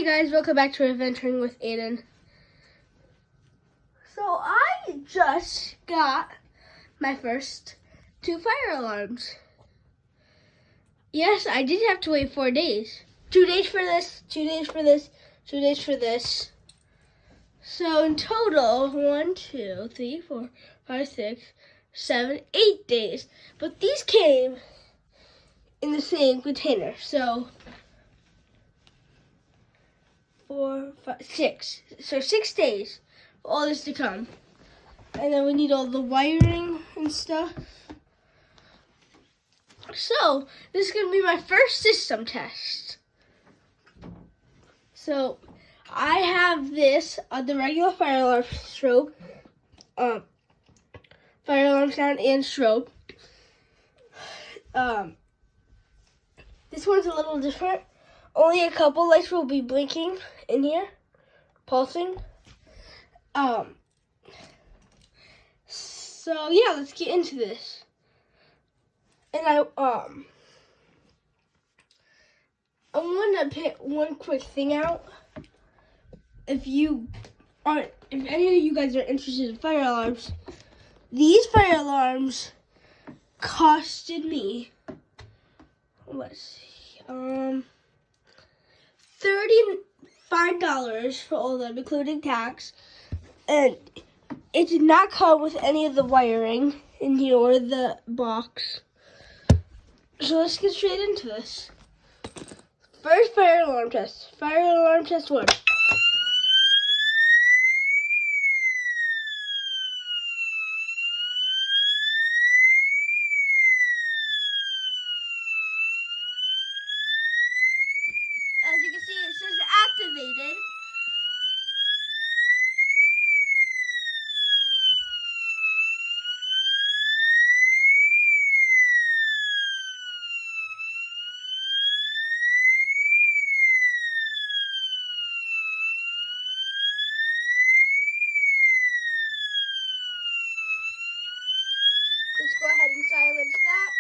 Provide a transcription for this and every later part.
guys, welcome back to Adventuring with Aiden. So I just got my first 2 fire alarms. Yes, I did have to wait 4 days. 2 days for this, 2 days for this, 2 days for this. So in total, 1, 2, 3, 4, 5, 6, 7, 8 days. But these came in the same container. So 4, 5, 6. So 6 days for all this to come. And then we need all the wiring and stuff. So this is going to be my first system test. So I have this on the regular fire alarm strobe, fire alarm sound and strobe. This one's a little different. Only a couple lights will be blinking in here, pulsing. So yeah, let's get into this. And I want to pick one quick thing out. If any of you guys are interested in fire alarms, these fire alarms costed me, let's see, $35 for all of them, including tax. And it did not come with any of the wiring in here or the box. So let's get straight into this. First fire alarm test. Fire alarm test 1. As you can see, it says activated. Let's go ahead and silence that.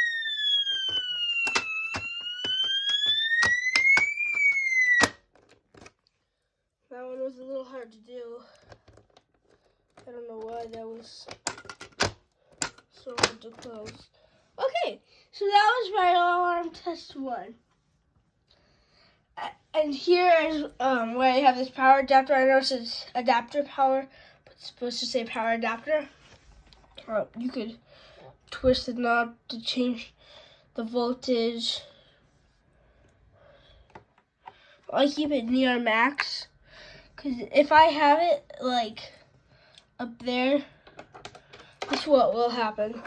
That one was a little hard to do. I don't know why that was so hard to close. Okay, so that was fire alarm test 1. And here is where I have this power adapter. I know it says adapter power, but it's supposed to say power adapter. You could twist the knob to change the voltage. I keep it near max, because if I have it like up there, this is what will happen.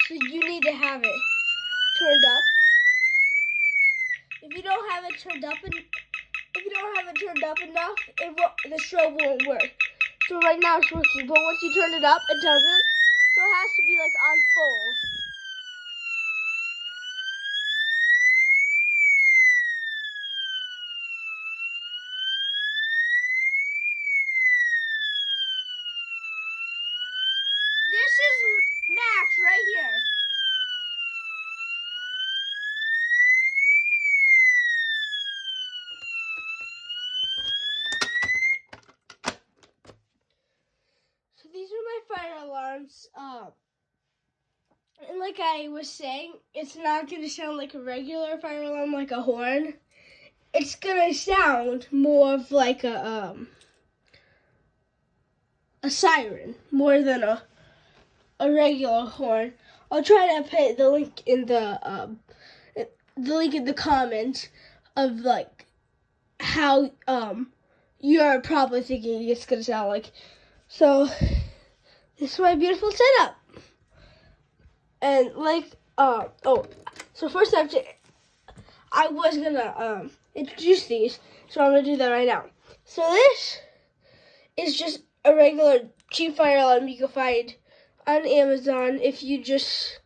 So you need to have it turned up. If you don't have it turned up enough, the strobe won't work. So right now it's working, but once you turn it up, it doesn't. So it has to be like on full. This is max right here. So these are my fire alarms. And like I was saying, it's not going to sound like a regular fire alarm, like a horn. It's going to sound more of like a siren, more than a regular horn. I'll try to put the link in the comments of like how you're probably thinking it's going to sound like. So this is my beautiful setup. And like, so first I was gonna introduce these, so I'm gonna do that right now. So this is just a regular cheap fire alarm you can find on Amazon if you just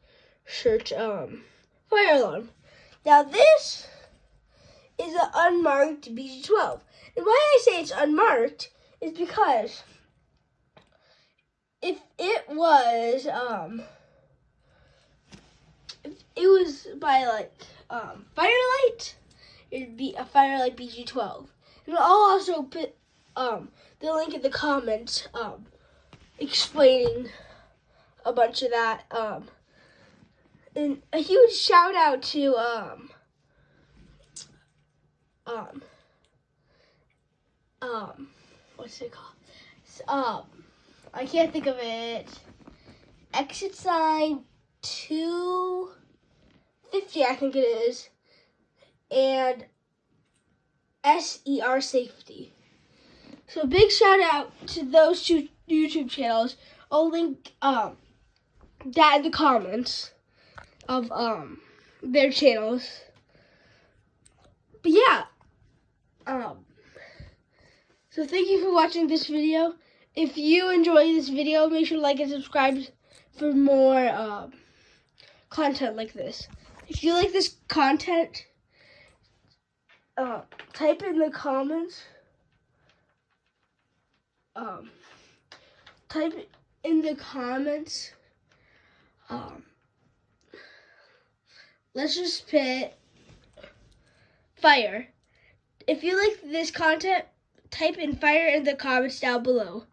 search fire alarm. Now this is an unmarked BG12. And why I say it's unmarked is because if it was by like firelight, it'd be a Firelight BG12. And I'll also put the link in the comments explaining a bunch of that. And a huge shout out to what's it called? I can't think of it. Exit sign 250, I think it is, and SER Safety. So big shout out to those two YouTube channels. I'll link that in the comments of their channels. But yeah, so thank you for watching this video. If you enjoy this video, make sure to like and subscribe for more content like this. If you like this content, type in the comments. Type in the comments. Let's just put fire. If you like this content, type in fire in the comments down below.